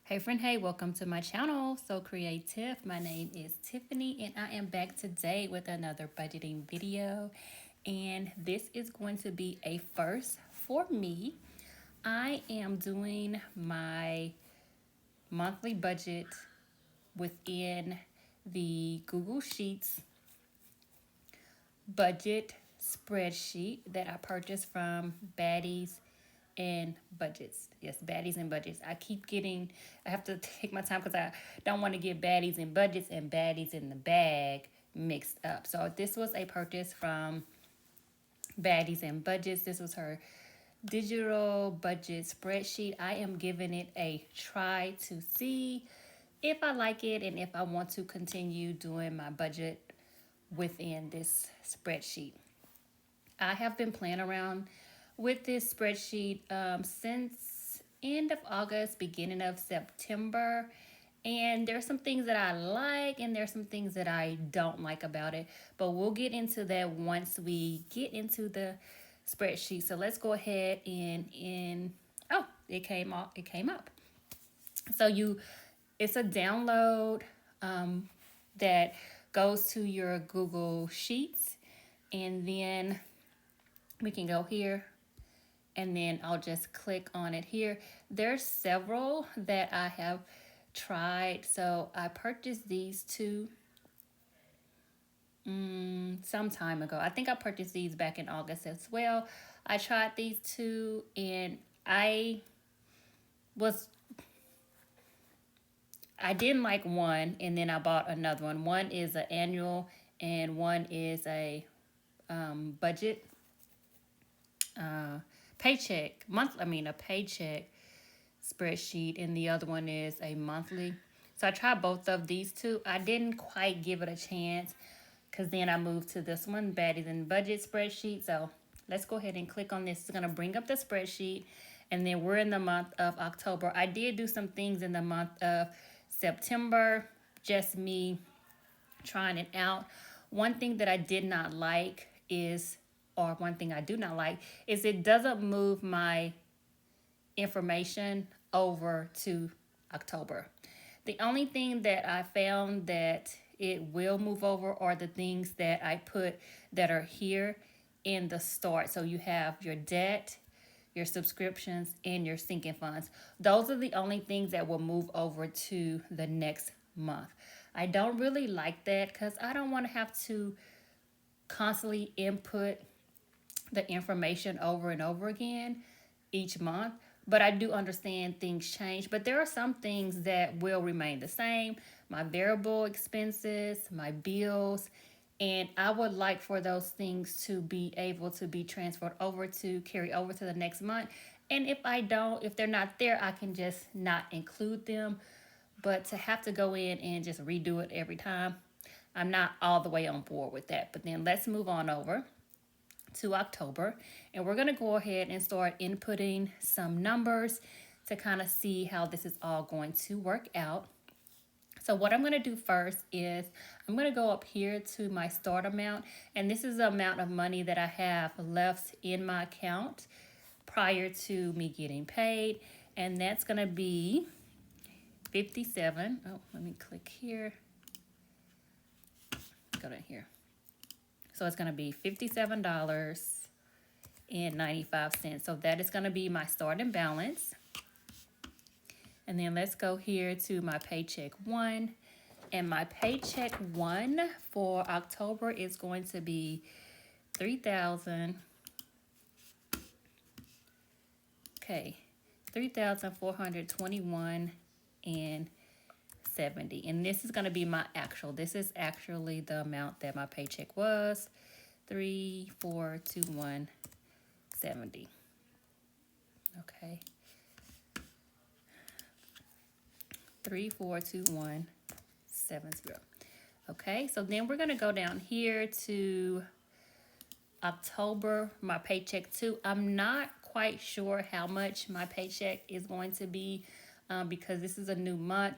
Hey friend, hey, welcome to my channel, So Creative. My name is Tiffany and I am back today with another budgeting video. And this is going to be a first for me. I am doing my monthly budget within the Google Sheets budget spreadsheet that I purchased from Baddies and Budgets. Yes, Baddies and Budgets. I have to take my time because I don't want to get Baddies and Budgets and Baddies in the bag mixed up. So this was a purchase from Baddies and Budgets. This was her digital budget spreadsheet. I am giving it a try to see if I like it and if I want to continue doing my budget within this spreadsheet. I have been playing around with this spreadsheet since end of August, beginning of September. And there's some things that I like and there's some things that I don't like about it. But we'll get into that once we get into the spreadsheet. So let's go ahead and oh, it came up. So it's a download that goes to your Google Sheets, and then we can go here and then I'll just click on it here. There's several that I have tried. So I purchased these two some time ago. I think I purchased these back in August as well. I tried these two and was I didn't like one, and then I bought another one. One is an annual and one is a budget a paycheck spreadsheet, and the other one is a monthly. So I tried both of these two. I didn't quite give it a chance because then I moved to this one, Baddies and Budget spreadsheet. So let's go ahead and click on this. It's going to bring up the spreadsheet, and then we're in the month of October. I did do some things in the month of September, just me trying it out. One thing that I did not like is, or one thing I do not like, is it doesn't move my information over to October. The only thing that I found that it will move over are the things that I put that are here in the start. So you have your debt, your subscriptions, and your sinking funds. Those are the only things that will move over to the next month. I don't really like that because I don't want to have to constantly input the information over and over again each month. But I do understand things change. But there are some things that will remain the same. My variable expenses, my bills, and I would like for those things to be able to be transferred over to carry over to the next month. And if they're not there, I can just not include them. But to have to go in and just redo it every time, I'm not all the way on board with that. But then let's move on over to October, and we're going to go ahead and start inputting some numbers to kind of see how this is all going to work out. So what I'm going to do first is I'm going to go up here to my start amount, and this is the amount of money that I have left in my account prior to me getting paid, and that's going to be 57. Oh, let me click here. Go down here. So it's going to be $57.95. So that is going to be my starting balance. And then let's go here to my paycheck one. And my paycheck one for October is going to be 3,000. Okay, 3,421 and 70. And this is going to be my actual. This is actually the amount that my paycheck was. 3,421.70. Okay. 3,421.70. Okay, so then we're going to go down here to October, my paycheck two. I'm not quite sure how much my paycheck is going to be because this is a new month.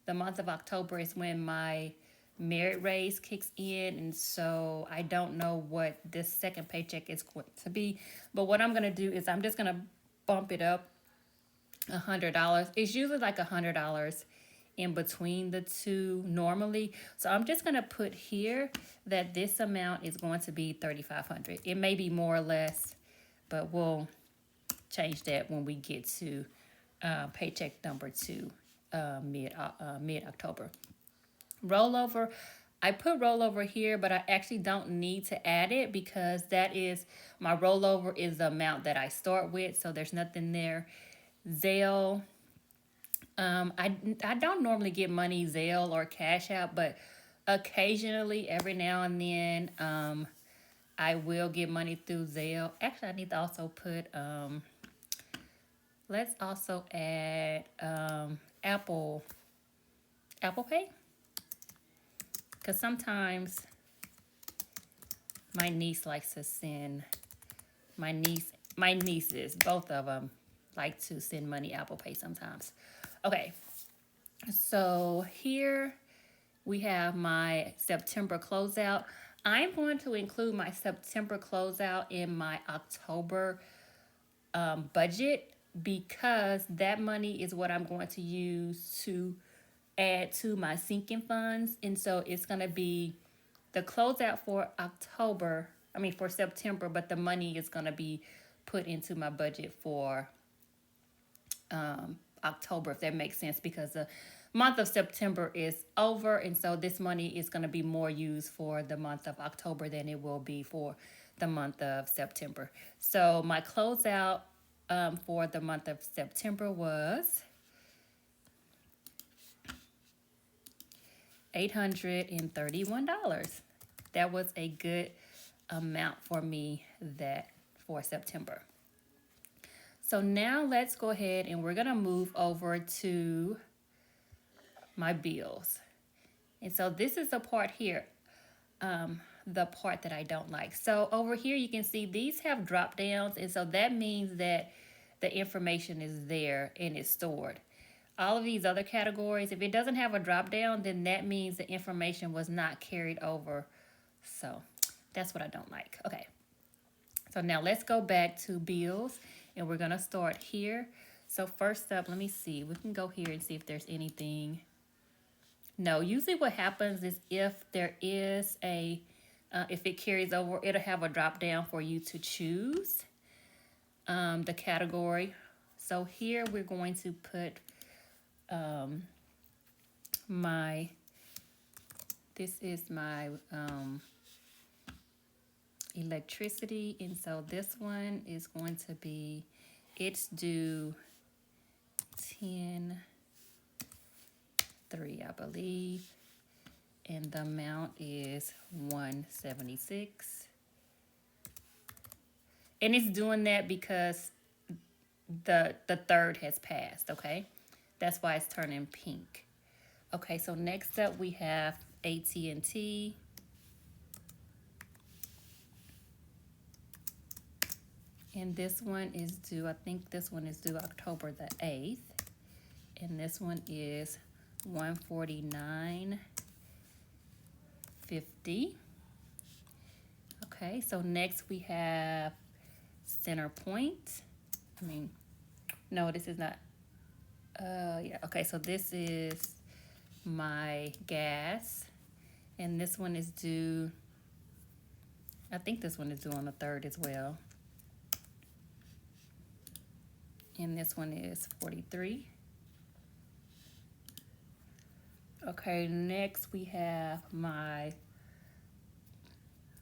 The month of October is when my merit raise kicks in, and so I don't know what this second paycheck is going to be. But what I'm going to do is I'm just going to bump it up $100. It's usually like $100 in between the two normally. So I'm just gonna put here that this amount is going to be $3,500. It may be more or less, but we'll change that when we get to paycheck number 2, mid October. Rollover, I put rollover here, but I actually don't need to add it because that is my rollover is the amount that I start with, so there's nothing there. Zelle, I don't normally get money Zelle or Cash App, but occasionally, every now and then, I will get money through Zelle. Actually, I need to also put let's also add Apple Pay, because sometimes my niece likes to send my nieces, both of them, like to send money Apple Pay sometimes. Okay, so here we have my September closeout. I'm going to include my September closeout in my October budget because that money is what I'm going to use to add to my sinking funds. And so it's going to be the closeout for for September, but the money is going to be put into my budget for October, if that makes sense, because the month of September is over. And so this money is going to be more used for the month of October than it will be for the month of September. So my closeout for the month of September was $831. That was a good amount for me for September. So now let's go ahead and we're going to move over to my bills. And so this is the part here, the part that I don't like. So over here you can see these have drop downs, and so that means that the information is there and it's stored. All of these other categories, if it doesn't have a drop down, then that means the information was not carried over. So that's what I don't like. Okay, so now let's go back to bills, and we're gonna start here. So first up, let me see, we can go here and see if there's anything. No, usually what happens is if there is if it carries over, it'll have a drop down for you to choose the category. So here we're going to put this is my electricity, and so this one is going to be, it's due 10/3, I believe, and the amount is $176. And it's doing that because the third has passed. Okay, that's why it's turning pink. Okay, so next up we have AT&T. And this one is due, I think this one is due October the 8th. And this one is $149.50. Okay, so next we have Center Point. No, this is not. Yeah, okay, so this is my gas. And this one is due, I think this one is due on the 3rd as well. And this one is $43. Okay, next we have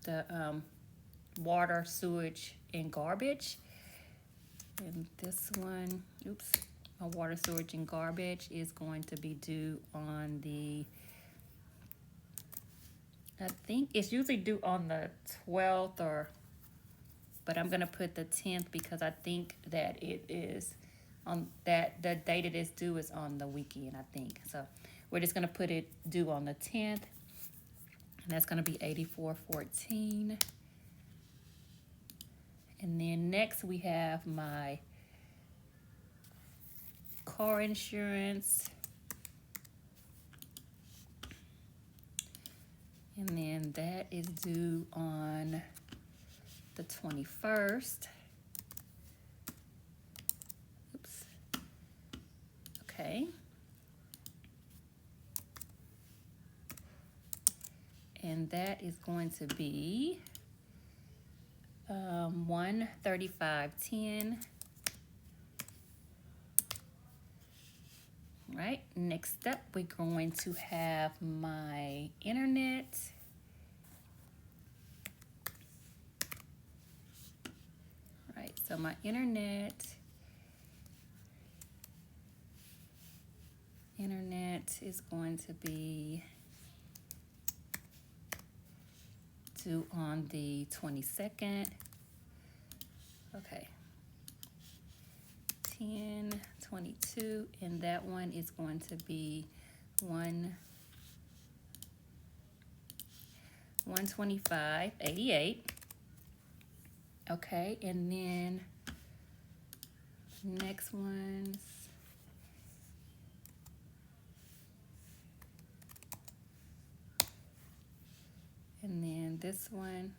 the water, sewage, and garbage. And this one, my water, sewage, and garbage is going to be due on I think it's usually due on the 12th, but I'm gonna put the 10th because I think that it is on that the date it is due is on the weekend, I think. So we're just gonna put it due on the 10th, and that's gonna be $84.14. And then next we have my car insurance. And then that is due on the 21st. Okay. And that is going to be 135.10. Right, next up we're going to have my internet. Right, so my internet is going to be due on the 22nd. Okay, 10/22, and that one is going to be 125.88. Okay, and then next ones, and then this one.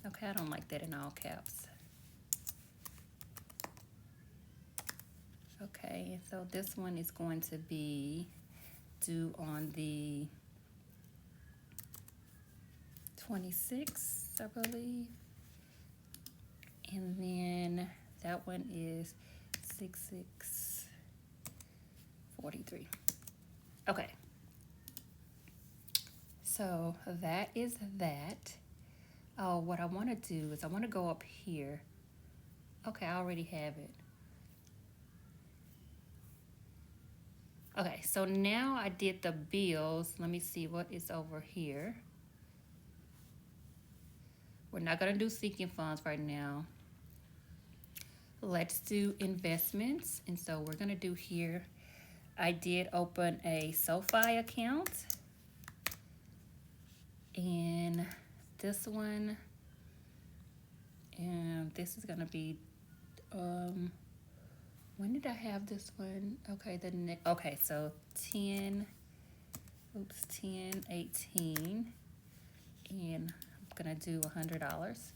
Okay, I don't like that in all caps. Okay, so this one is going to be due on the 26th, I believe. And then that one is 6643. Okay. So that is that. Oh, what I want to do is I want to go up here. Okay, I already have it. Okay, so now I did the bills. Let me see what is over here. We're not going to do seeking funds right now. Let's do investments. And so we're going to do here, I did open a SoFi account. And this one, and this is going to be, when did I have this one? Okay, okay, so 10/18, and I'm gonna do $100.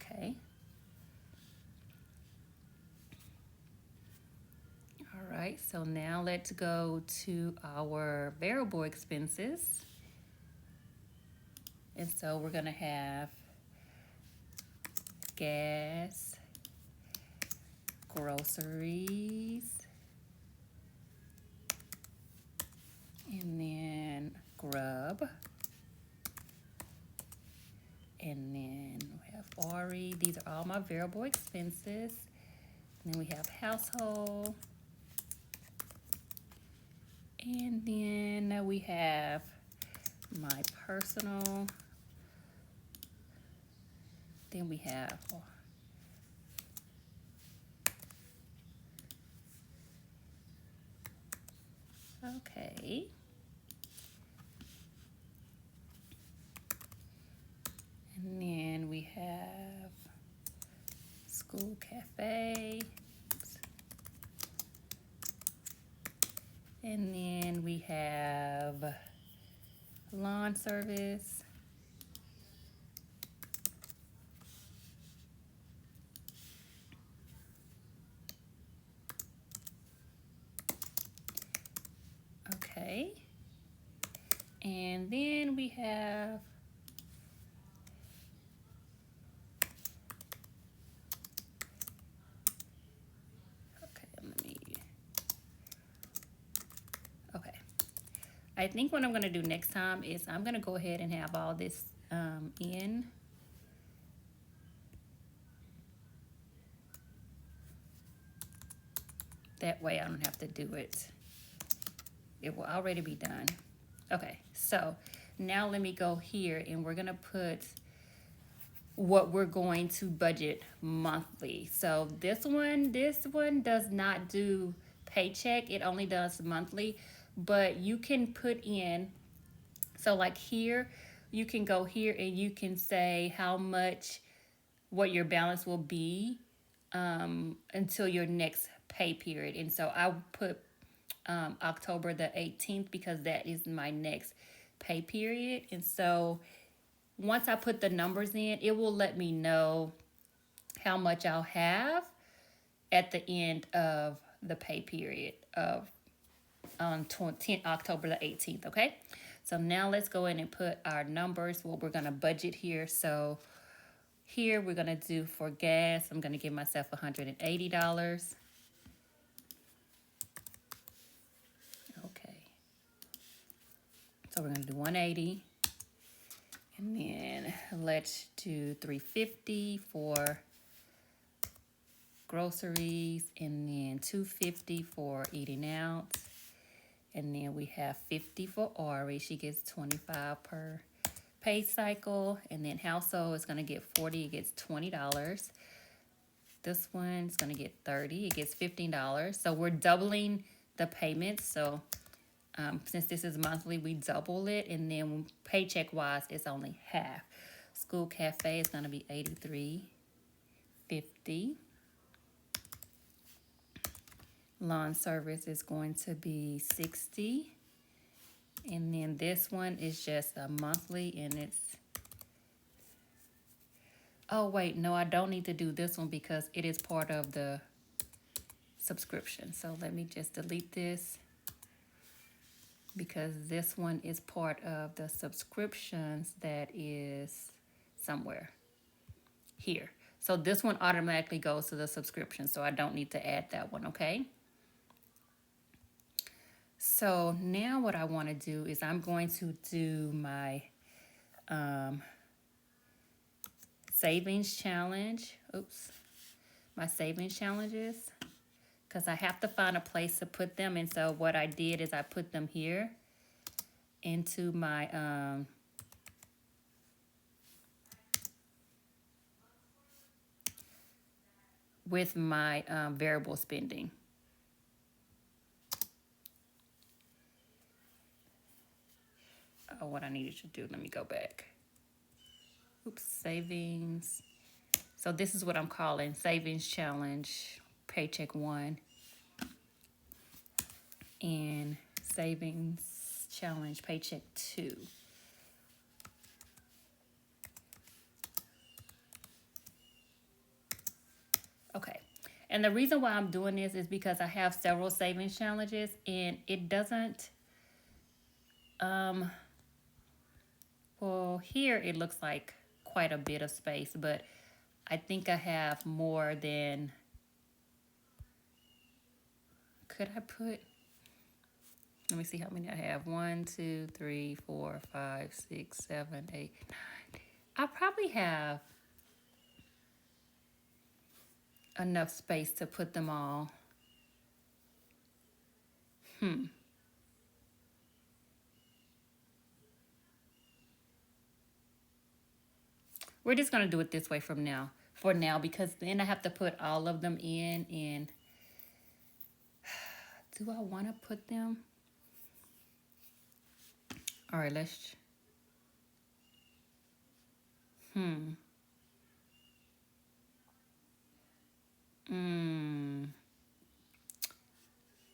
Okay. All right, so now let's go to our variable expenses. And so we're gonna have gas, groceries, and then grub, and then we have RE. These are all my variable expenses. And then we have household, and then we have my personal. Then we have okay. And then we have school cafe. Oops. And then we have lawn service. Okay. And then we have I think what I'm going to do next time is I'm going to go ahead and have all this in. That way I don't have to do it. It will already be done. Okay, so now let me go here and we're going to put what we're going to budget monthly. So this one does not do paycheck. It only does monthly, but you can put in, so like here, you can go here and you can say how much, what your balance will be until your next pay period. And so I put October the 18th because that is my next pay period. And so once I put the numbers in, it will let me know how much I'll have at the end of the pay period of on 10 October the 18th, okay? So now let's go in and put our numbers, what we're gonna budget here. So here we're gonna do for gas, I'm gonna give myself $180. Okay. So we're gonna do 180. And then let's do 350 for groceries, and then 250 for eating out. And then we have 50 for Ari. She gets 25 per pay cycle. And then household is gonna get 40, it gets $20. This one's gonna get 30, it gets $15. So we're doubling the payments. So since this is monthly, we double it, and then paycheck wise, it's only half. School cafe is gonna be $83.50. Lawn service is going to be $60. And then this one is just a monthly, and it's, oh wait, no, I don't need to do this one because it is part of the subscription. So let me just delete this, because this one is part of the subscriptions that is somewhere here. So this one automatically goes to the subscription, so I don't need to add that one, okay? So now what I want to do is I'm going to do my savings challenge. Oops. My savings challenges, because I have to find a place to put them. And so what I did is I put them here into my with my variable spending. Oh, what I needed to do, let me go back. Oops, savings. So this is what I'm calling savings challenge paycheck 1 and savings challenge paycheck 2. Okay, and the reason why I'm doing this is because I have several savings challenges, and it doesn't, well, here it looks like quite a bit of space, but I think I have more than, could I put, let me see how many I have. 1, 2, 3, 4, 5, 6, 7, 8, 9. I probably have enough space to put them all. We're just gonna do it this way for now, because then I have to put all of them in, and do I want to put them? All right, let's,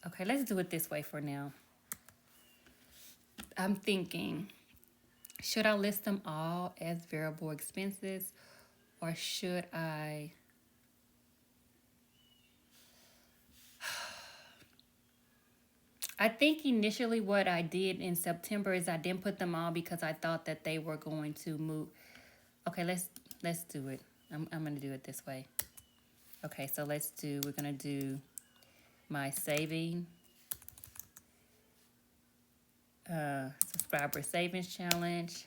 okay, let's do it this way for now. I'm thinking, should I list them all as variable expenses, or should I? I think initially what I did in September is I didn't put them all because I thought that they were going to move. Okay, let's do it. I'm gonna do it this way. Okay, so we're gonna do my saving subscriber savings challenge,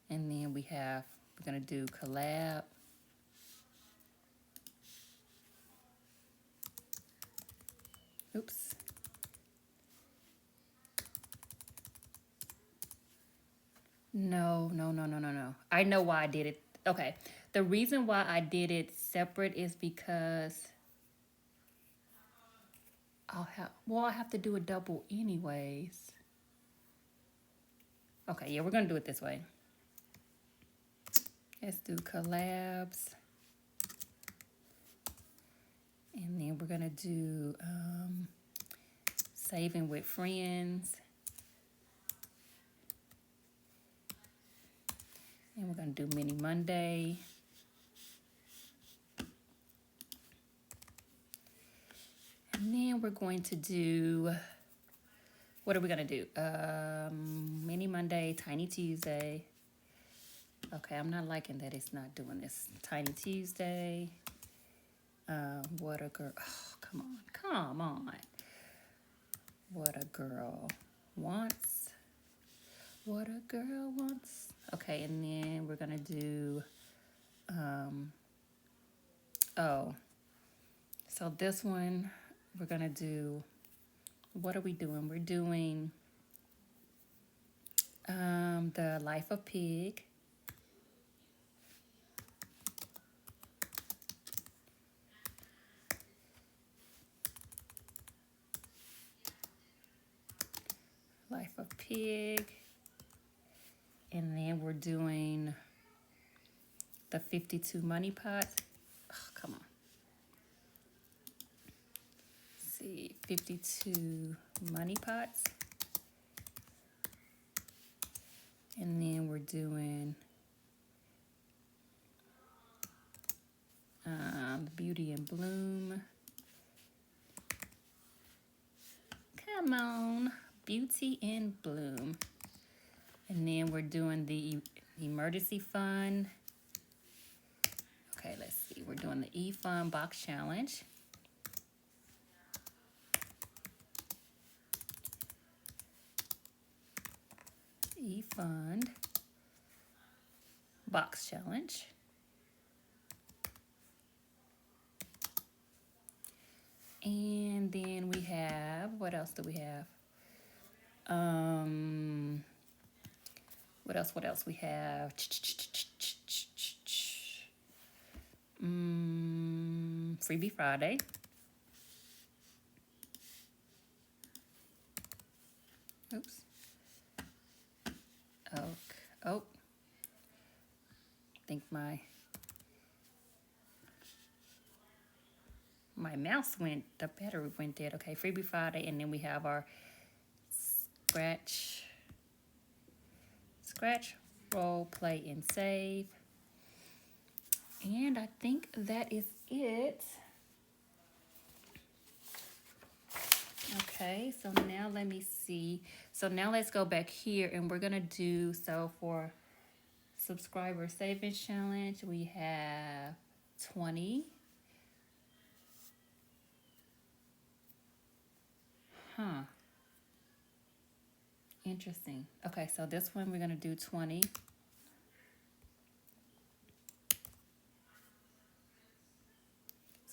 and then we're gonna do collab. Oops. No. I know why I did it. Okay. The reason why I did it separate is because I have to do a double anyways. Okay, yeah, we're gonna do it this way. Let's do collabs. And then we're gonna do saving with friends. And we're gonna do mini Monday. we're going to do, what are we going to do? Mini Monday, Tiny Tuesday. Okay, I'm not liking that it's not doing this. Tiny Tuesday. What a girl. Oh, come on. Come on. What a girl wants. What a girl wants. Okay, and then we're going to do, so this one, we're going to do, what are we doing? We're doing the Life of Pig. Life of Pig. And then we're doing the 52 money pot. Oh, come on. Let's see, 52 money pots. And then we're doing Beauty and Bloom. Come on, Beauty and Bloom. And then we're doing the emergency fund. Okay, let's see. We're doing the E-Fund box challenge. E-Fund box challenge. And then we have, what else do we have? What else we have? Freebie Friday. Oops. Oh, I think my mouse went, the battery went dead. Okay, Freebie Friday, and then we have our scratch, roll, play, and save. And I think that is it. Okay, so now let me see. So now let's go back here, and we're gonna do, so for subscriber savings challenge, we have 20. Interesting. Okay, so this one we're gonna do 20.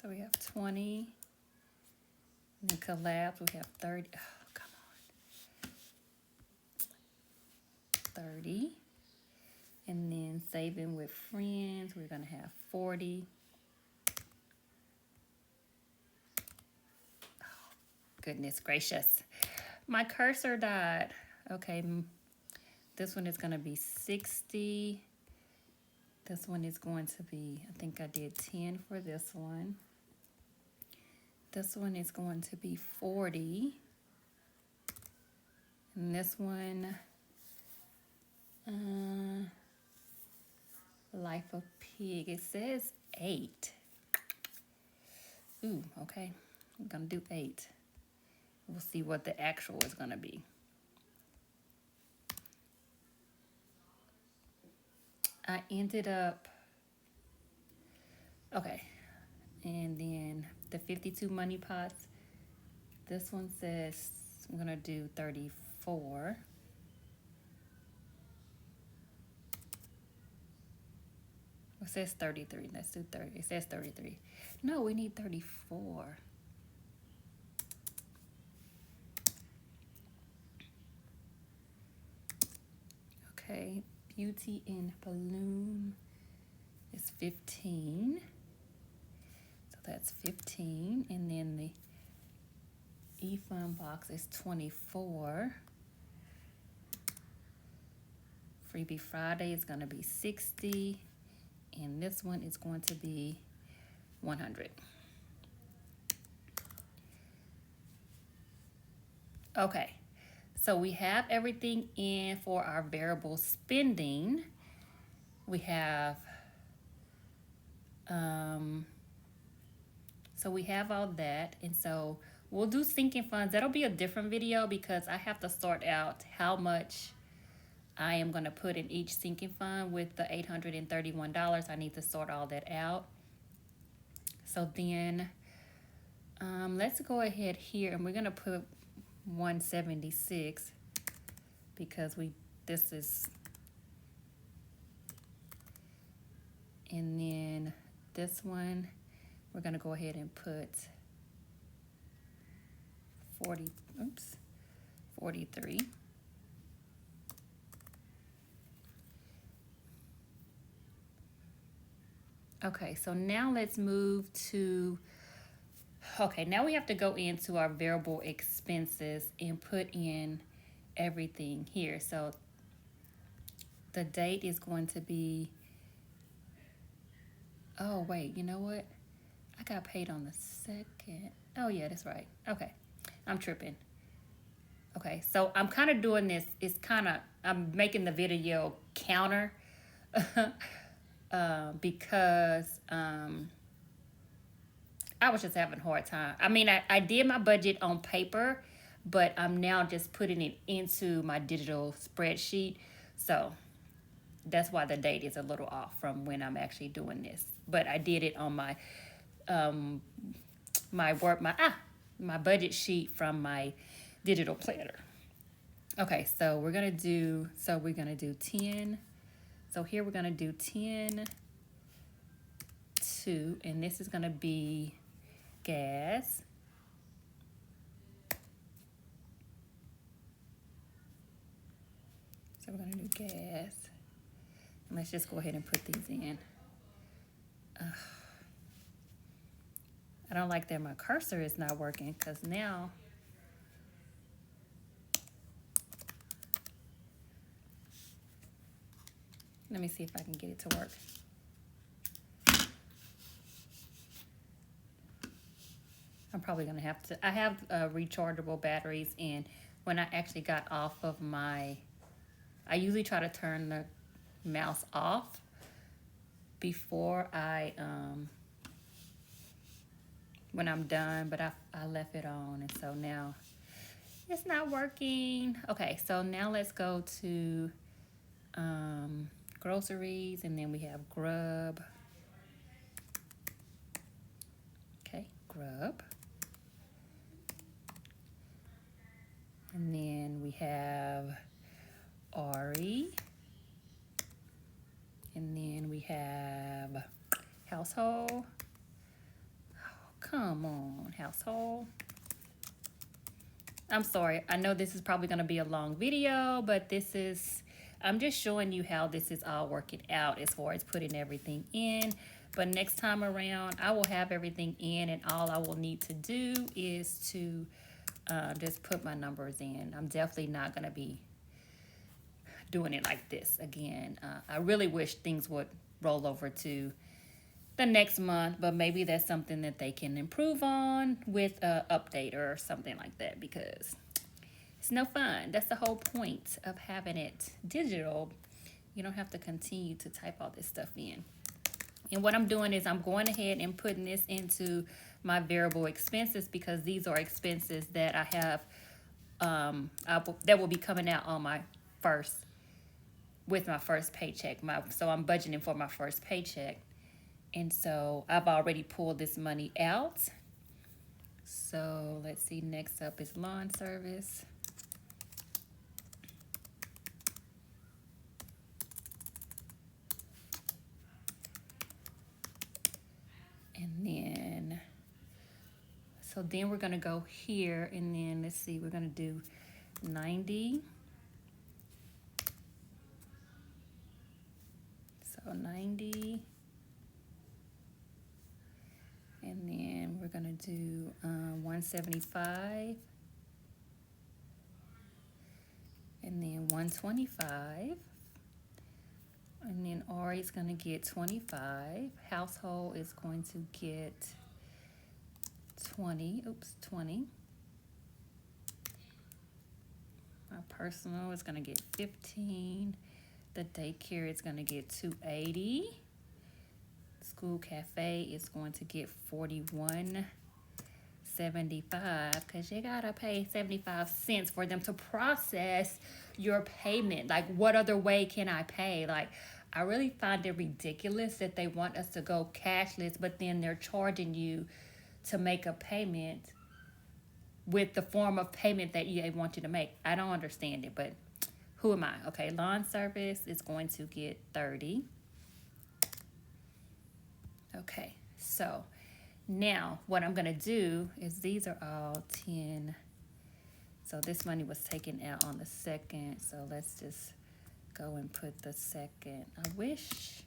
So we have 20. And then collabs, we have 30. Oh, come on. 30. And then saving with friends, we're gonna have 40. Oh, goodness gracious. My cursor died. Okay, this one is gonna be 60. This one is going to be, I think I did 10 for this one. This one is going to be 40. And this one, Life of Pig, it says 8. Ooh, okay, I'm gonna do 8. We'll see what the actual is gonna be. I ended up, okay, and then the 52 money pots, this one says I'm gonna do 34. It says 33, let's do 30, it says 33. No, we need 34. Okay, Beauty and Bloom is 15. So that's 15. And then the E-Fund box is 24. Freebie Friday is going to be 60. And this one is going to be 100. Okay. So we have everything in for our variable spending. We have, so we have all that. And so we'll do sinking funds. That'll be a different video because I have to sort out how much I am going to put in each sinking fund with the $831. I need to sort all that out. So then let's go ahead here and we're going to put 176 because this is, and then this one we're going to go ahead and put 43. Okay, so now let's move to, okay, now we have to go into our variable expenses and put in everything here. So the date is going to be, oh wait, you know what? I got paid on the 2nd. Oh yeah, that's right. Okay, I'm tripping. Okay, so I'm kind of doing this, it's kind of, I'm making the video counter because I was just having a hard time. I mean, I did my budget on paper, but I'm now just putting it into my digital spreadsheet. So that's why the date is a little off from when I'm actually doing this. But I did it on my my budget sheet from my digital planner. Okay, so we're gonna do 10. So here we're gonna do 10, 2, and this is gonna be gas. So we're gonna do gas. And let's just go ahead and put these in. I don't like that my cursor is not working because now let me see if I can get it to work. I'm probably gonna have to, I have rechargeable batteries, and when I actually got off of I usually try to turn the mouse off before when I'm done, but I left it on, and so now it's not working. Okay, so now let's go to groceries, and then we have Grub. Okay, Grub. And then we have Ari. And then we have household. Oh, come on, household. I'm sorry. I know this is probably going to be a long video, but I'm just showing you how this is all working out as far as putting everything in. But next time around, I will have everything in, and all I will need to do is to just put my numbers in. I'm definitely not going to be doing it like this again. I really wish things would roll over to the next month, but maybe that's something that they can improve on with an update or something like that, because it's no fun. That's the whole point of having it digital. You don't have to continue to type all this stuff in. And what I'm doing is I'm going ahead and putting this into my variable expenses, because these are expenses that I have that will be coming out on my first paycheck. So I'm budgeting for my first paycheck. And so I've already pulled this money out. So let's see, next up is lawn service. And then, so then we're gonna go here, and then let's see, we're gonna do 90. So 90. And then we're gonna do 175. And then 125. And then Ari's gonna get 25. Household is going to get 20. My personal is gonna get 15. The daycare is gonna get 280. School cafe is going to get 41. $75 because you gotta pay 75 cents for them to process your payment. Like, what other way can I pay? Like, I really find it ridiculous that they want us to go cashless, but then they're charging you to make a payment with the form of payment that they want you to make. I don't understand it, but who am I? Okay, lawn service is going to get 30. Okay, so now what I'm gonna do is these are all 10. So this money was taken out on the 2nd. So let's just go and put the 2nd. I wish.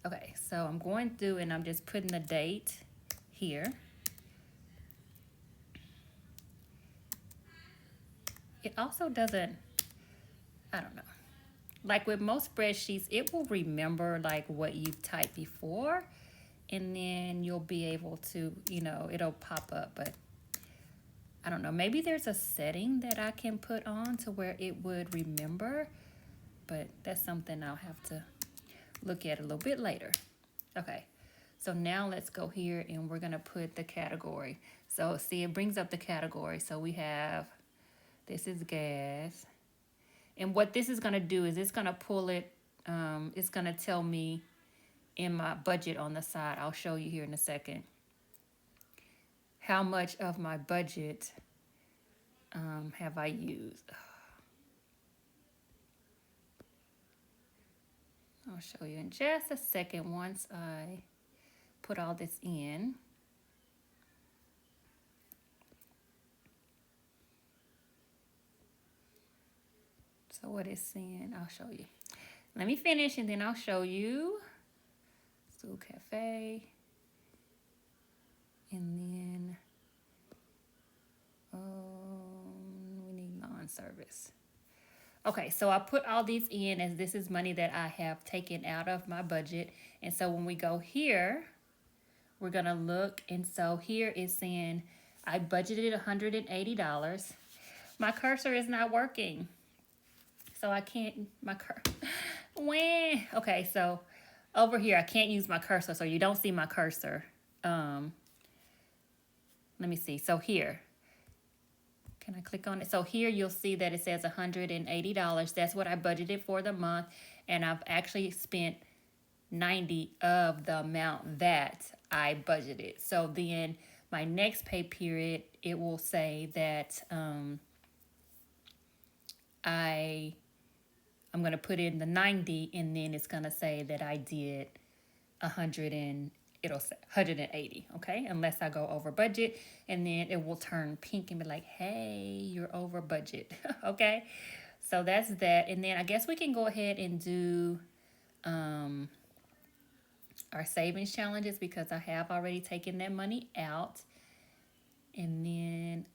Okay, so I'm going through and I'm just putting the date here. It also doesn't, I don't know. Like with most spreadsheets, it will remember like what you've typed before, and then you'll be able to, it'll pop up. But I don't know, maybe there's a setting that I can put on to where it would remember, but that's something I'll have to look at a little bit later. Okay, so now let's go here and we're gonna put the category. So see, it brings up the category. So we have, this is gas. And what this is gonna do is it's gonna pull it, it's gonna tell me in my budget on the side, I'll show you here in a second, how much of my budget have I used. I'll show you in just a second once I put all this in. So what it's saying, I'll show you. Let me finish and then I'll show you. Stool Cafe. And then we need lawn service. Okay, so I put all these in as this is money that I have taken out of my budget. And so when we go here, we're gonna look, and so here is saying I budgeted $180. My cursor is not working. So I can't, okay, so over here, I can't use my cursor, so you don't see my cursor. Let me see, so here, can I click on it? So here you'll see that it says $180. That's what I budgeted for the month, and I've actually spent 90 of the amount that I budgeted. So then my next pay period, it will say that I'm going to put in the 90, and then it's going to say that I did 100 and it'll say 180, okay? Unless I go over budget, and then it will turn pink and be like, hey, you're over budget, okay? So that's that. And then I guess we can go ahead and do our savings challenges because I have already taken that money out. And then,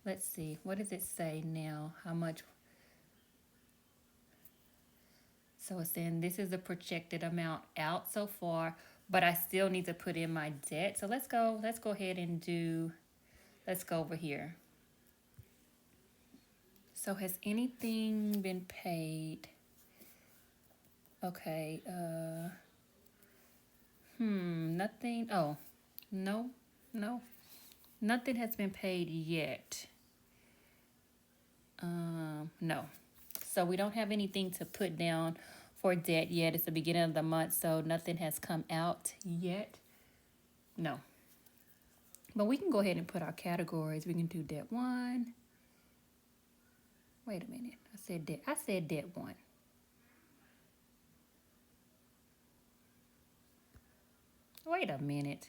let's see, what does it say now? How much? So it's saying this is the projected amount out so far, but I still need to put in my debt. So let's go ahead and let's go over here. So has anything been paid? Okay, nothing. Oh, no, nothing has been paid yet. No. So we don't have anything to put down for debt yet. It's the beginning of the month, so nothing has come out yet. No. But we can go ahead and put our categories. We can do debt 1. Wait a minute. I said debt 1. Wait a minute.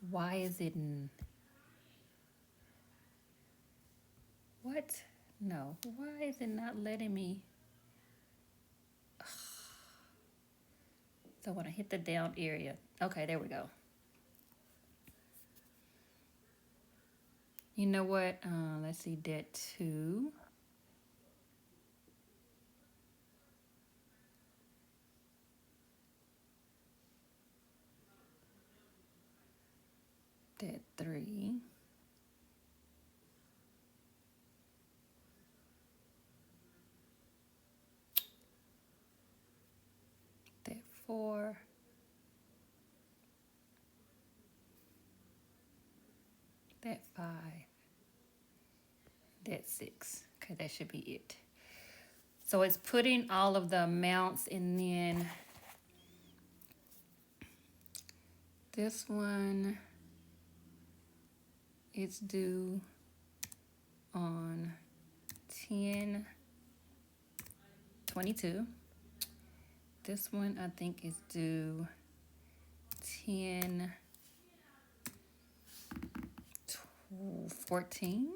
Why is it what? No. Why is it not letting me? So when I hit the down area. Okay, there we go. You know what? Let's see, debt 2. Debt 3. 4. That 5. That 6. Okay, that should be it. So it's putting all of the amounts, and then this one is due on 10/22. This one I think is due 10/14.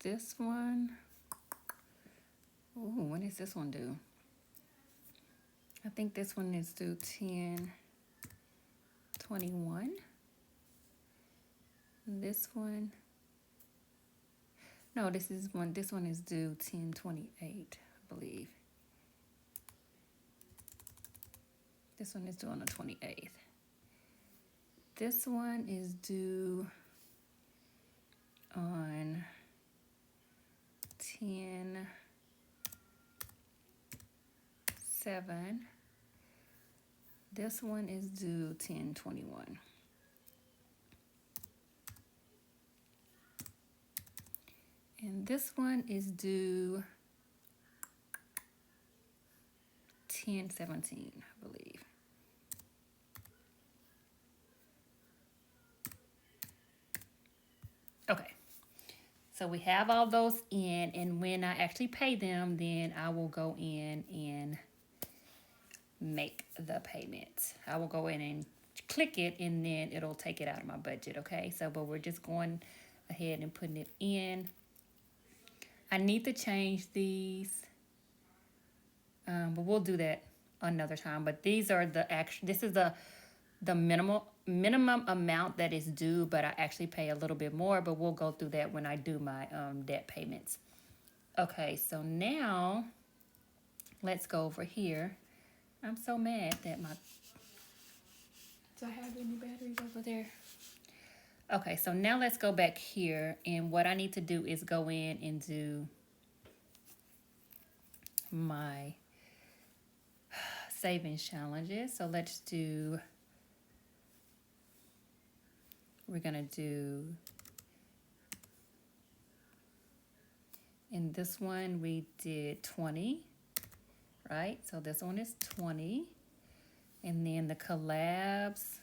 This one, ooh, when is this one due? I think this one is due 10/21. This one, no, this one is due 10/28, I believe. This one is due on the 28th. This one is due on 10/7. This one is due 10/21. And this one is due 10/17, I believe. Okay, so we have all those in, and when I actually pay them, then I will go in and make the payment. I will go in and click it, and then it'll take it out of my budget, okay? So, but we're just going ahead and putting it in. I need to change these, but we'll do that another time. But these are the actual, this is the minimum amount that is due, but I actually pay a little bit more, but we'll go through that when I do my debt payments. Okay, so now let's go over here. I'm so mad that do I have any batteries over there? Okay, so now let's go back here, and what I need to do is go in and do my savings challenges. So let's do, we're gonna do, in this one we did 20, right? So this one is 20, and then the collabs,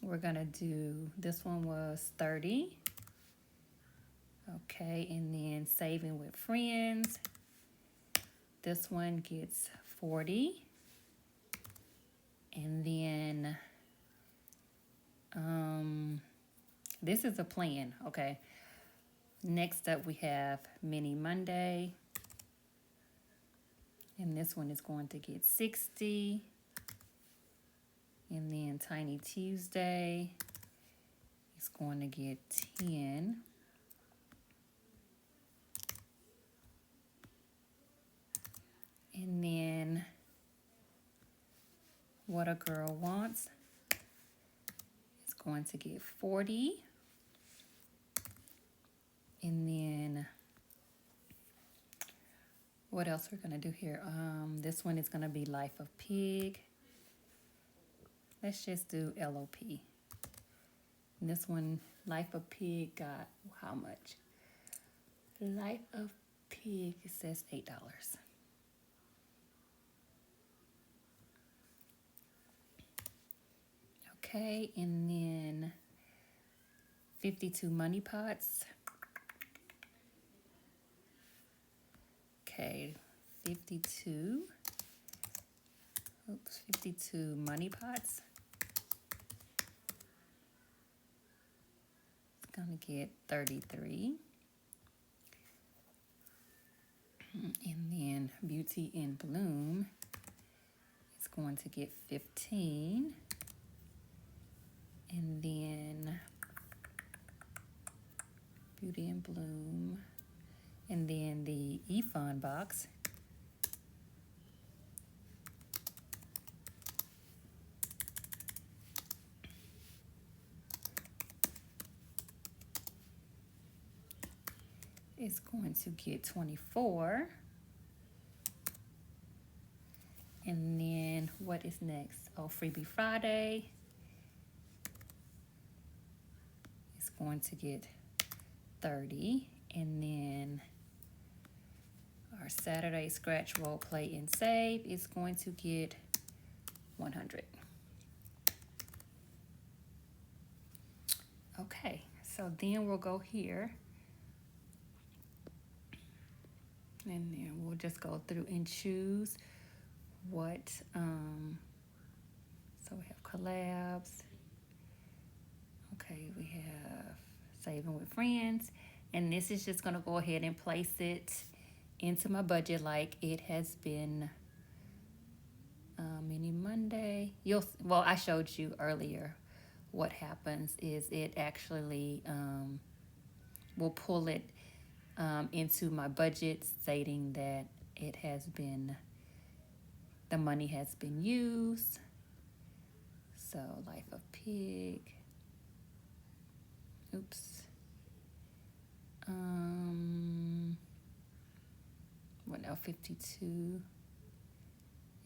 we're gonna do, this one was 30. Okay, and then saving with friends, this one gets 40. And then this is a plan, okay? Next up we have Mini Monday, and this one is going to get 60. And then Tiny Tuesday is going to get 10. And then What a Girl Wants is going to get 40. And then what else we're going to do here? This one is going to be Life of Pig. Let's just do LOP. And this one, Life of Pig, got how much? Life of Pig, it says $8. Okay, and then 52 money pots. Okay, 52 money pots. It's gonna get 33. And then Beauty in Bloom is going to get 15. And then Beauty in Bloom. And then the eFund box is going to get 24. And then what is next? Oh, Freebie Friday is going to get 30. And then our Saturday Scratch Roll Play and Save is going to get 100. Okay, so then we'll go here. And then we'll just go through and choose what, so we have collabs. Okay, we have saving with friends. And this is just gonna go ahead and place it into my budget like it has been mini Monday. Well, I showed you earlier what happens is it actually will pull it into my budget stating that it has been, the money has been used. So Life of Pig. Oops. What now? 52.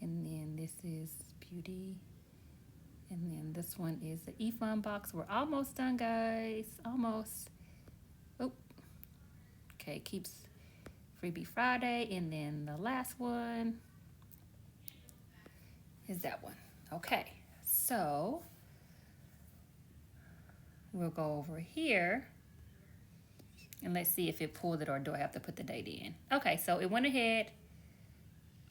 And then this is Beauty. And then this one is the eFund box. We're almost done, guys. Almost. Oh. Okay, keeps Freebie Friday. And then the last one is that one. Okay, so we'll go over here and let's see if it pulled it or do I have to put the date in. Okay, so it went ahead.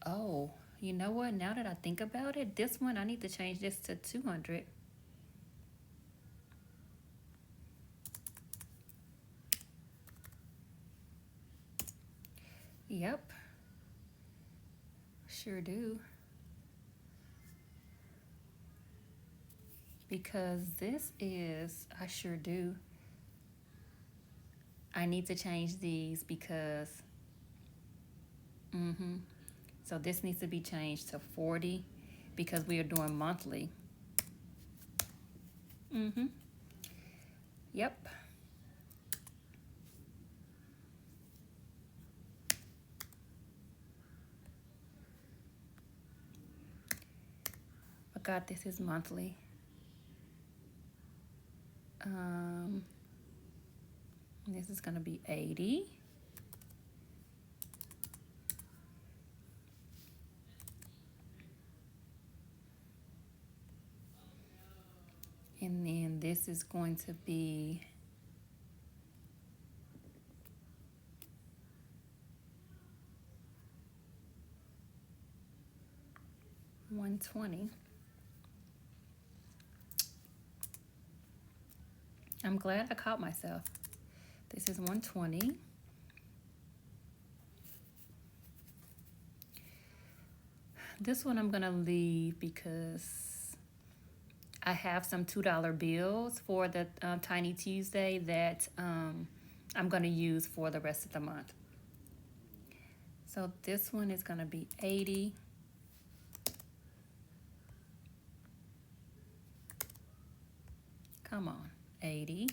Oh, you know what? Now that I think about it, this one, I need to change this to 200. Yep, sure do. Because this is, I sure do. I need to change these because, so this needs to be changed to 40 because we are doing monthly. Yep. Forgot this is monthly. This is gonna be 80. And then this is going to be 120. I'm glad I caught myself. This is 120. This one I'm gonna leave because I have some $2 bills for the Tiny Tuesday that I'm gonna use for the rest of the month. So this one is gonna be 80. Come on, 80.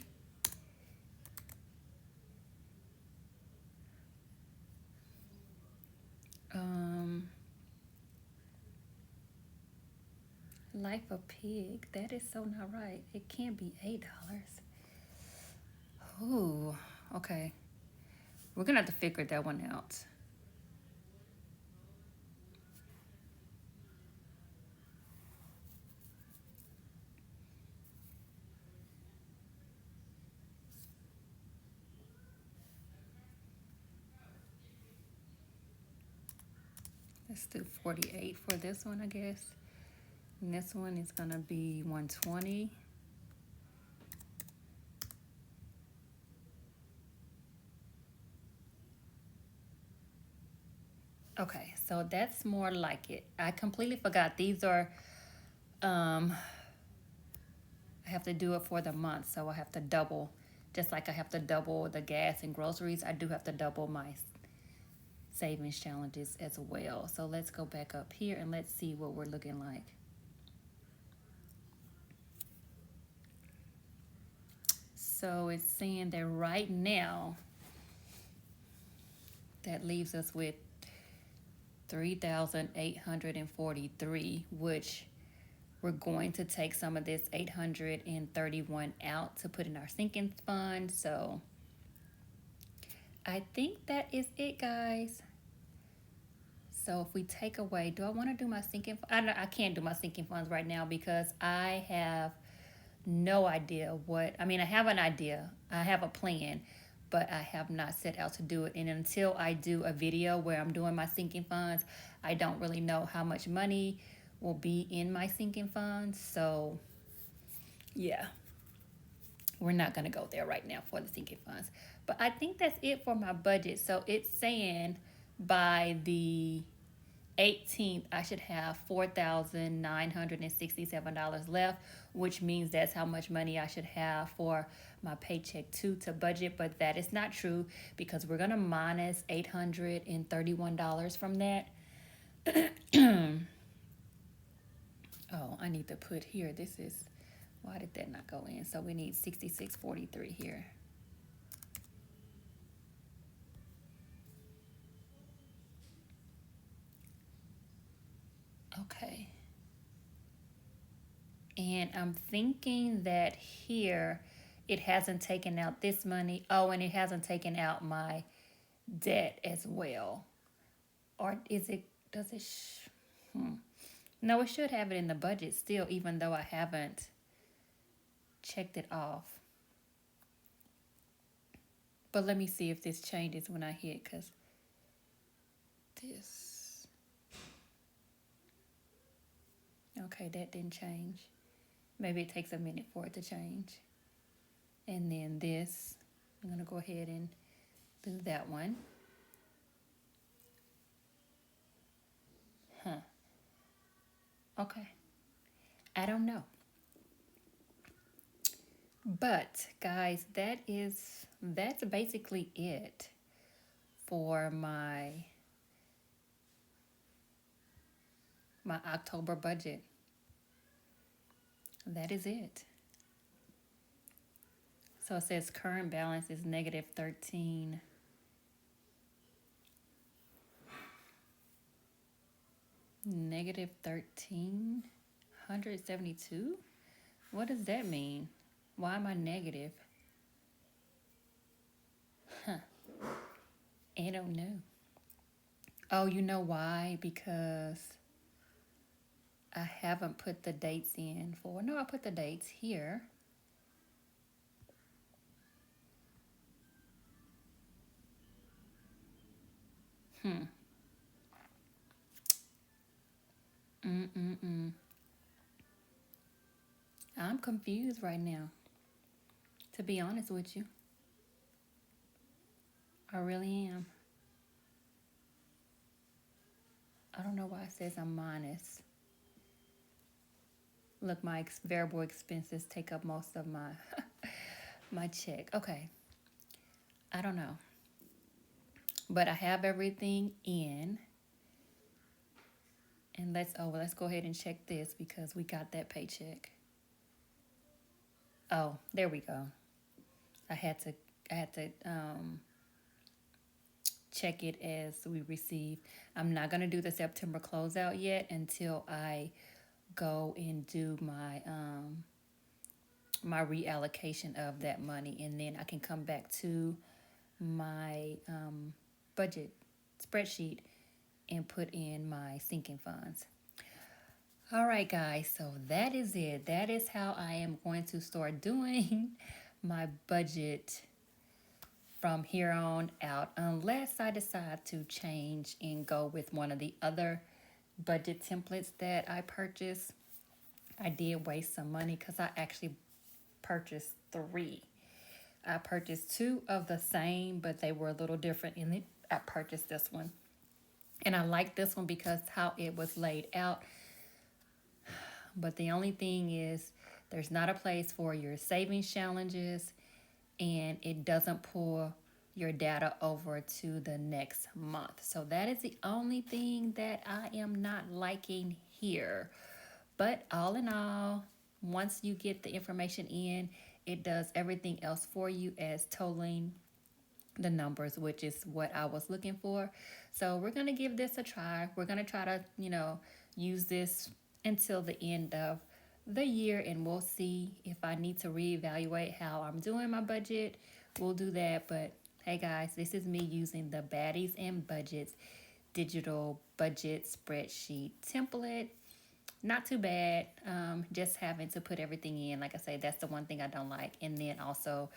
Life of Pig, that is so not right. It can't be $8. Ooh, okay. We're gonna have to figure that one out. Let's do 48 for this one, I guess. And this one is gonna be 120. Okay, so that's more like it. I completely forgot. These are, I have to do it for the month, so I have to double. Just like I have to double the gas and groceries, I do have to double my savings challenges as well. So let's go back up here and let's see what we're looking like. So it's saying that right now That leaves us with 3,843, which we're going to take some of this 831 out to put in our sinking fund. So I think that is it, guys. So if we take away, do I want to do my sinking? I can't do my sinking funds right now because I have no idea what. I mean, I have an idea. I have a plan, but I have not set out to do it. And until I do a video where I'm doing my sinking funds, I don't really know how much money will be in my sinking funds. So yeah, we're not going to go there right now for the sinking funds. But I think that's it for my budget. So it's saying by the 18th, I should have $4,967 left, which means that's how much money I should have for my paycheck two to budget. But that is not true because we're going to minus $831 from that. Oh, I need to put here. This is, why did that not go in? So we need 6643 here. Okay. And I'm thinking that here it hasn't taken out this money. Oh, and it hasn't taken out my debt as well. Or is it, does it? No, it should have it in the budget still, even though I haven't checked it off. But let me see if this changes when I hit, because this. Okay, that didn't change. Maybe it takes a minute for it to change. And then this, I'm going to go ahead and do that one. Okay. I don't know. But guys, that's basically it for my October budget. That is it. So it says current balance is negative 13. Negative 1,372? What does that mean? Why am I negative? I don't know. Oh, you know why? Because I haven't put the dates in for. No, I put the dates here. I'm confused right now, to be honest with you. I really am. I don't know why it says I'm minus. Look, my variable expenses take up most of my my check. Okay. I don't know. But I have everything in. And let's go ahead and check this because we got that paycheck. Oh, there we go. I had to check it as we received. I'm not gonna do the September closeout yet until I go and do my my reallocation of that money, and then I can come back to my budget spreadsheet and put in my sinking funds. All right, guys, so that is it. That is how I am going to start doing my budget from here on out, unless I decide to change and go with one of the other budget templates that I purchased. I did waste some money because I actually purchased 3. I purchased 2 of the same, but they were a little different in it. I purchased this one. And I like this one because how it was laid out. But the only thing is there's not a place for your savings challenges, and it doesn't pull your data over to the next month. So that is the only thing that I am not liking here. But all in all, once you get the information in, it does everything else for you as totaling the numbers, which is what I was looking for. So we're going to give this a try. We're going to try to, use this until the end of the year, and we'll see if I need to reevaluate how I'm doing my budget. We'll do that. But hey guys, this is me using the Baddies and Budgets digital budget spreadsheet template. Not too bad. Just having to put everything in. Like I say, that's the one thing I don't like. And then also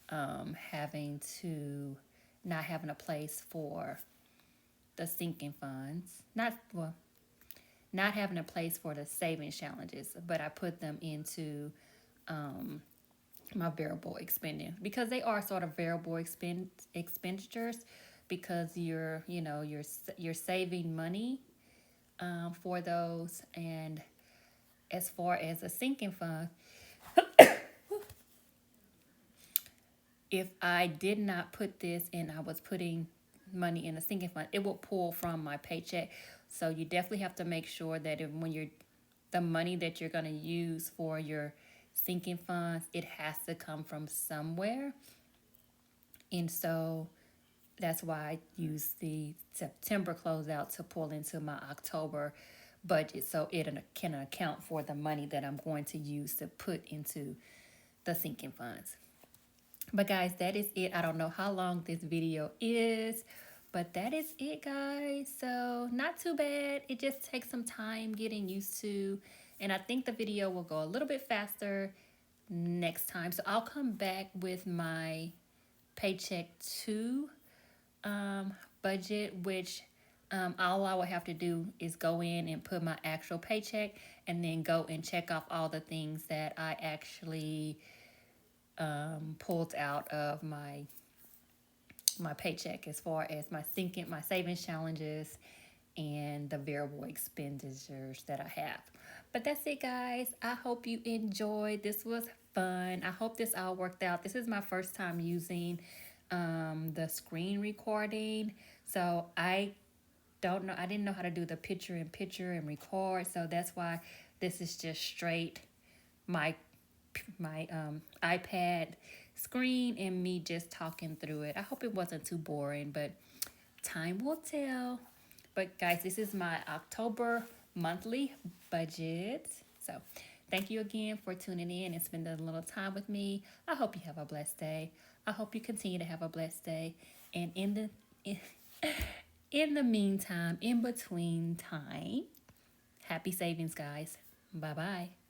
having to not having a place for the sinking funds. Not having a place for the savings challenges, but I put them into my variable expending because they are sort of variable expenditures because you're saving money for those. And as far as a sinking fund, if I did not put this and I was putting money in a sinking fund, it will pull from my paycheck. So you definitely have to make sure that the money that you're going to use for your sinking funds, it has to come from somewhere. And so that's why I use the September closeout to pull into my October budget so it can account for the money that I'm going to use to put into the sinking funds. But guys, that is it. I don't know how long this video is, but that is it, guys. So not too bad. It just takes some time getting used to, and I think the video will go a little bit faster next time. So I'll come back with my paycheck 2 budget, which all I would have to do is go in and put my actual paycheck and then go and check off all the things that I actually pulled out of my paycheck as far as my savings challenges and the variable expenditures that I have. But that's it, guys. I hope you enjoyed. This was fun. I hope this all worked out. This is my first time using the screen recording, so I didn't know how to do the picture in picture and record, so that's why this is just straight my iPad screen and me just talking through it. I hope it wasn't too boring, but time will tell. But guys, this is my October monthly budget. So thank you again for tuning in and spending a little time with me. I hope you have a blessed day. I hope you continue to have a blessed day. And in the meantime, in between time, happy savings, guys. Bye-bye.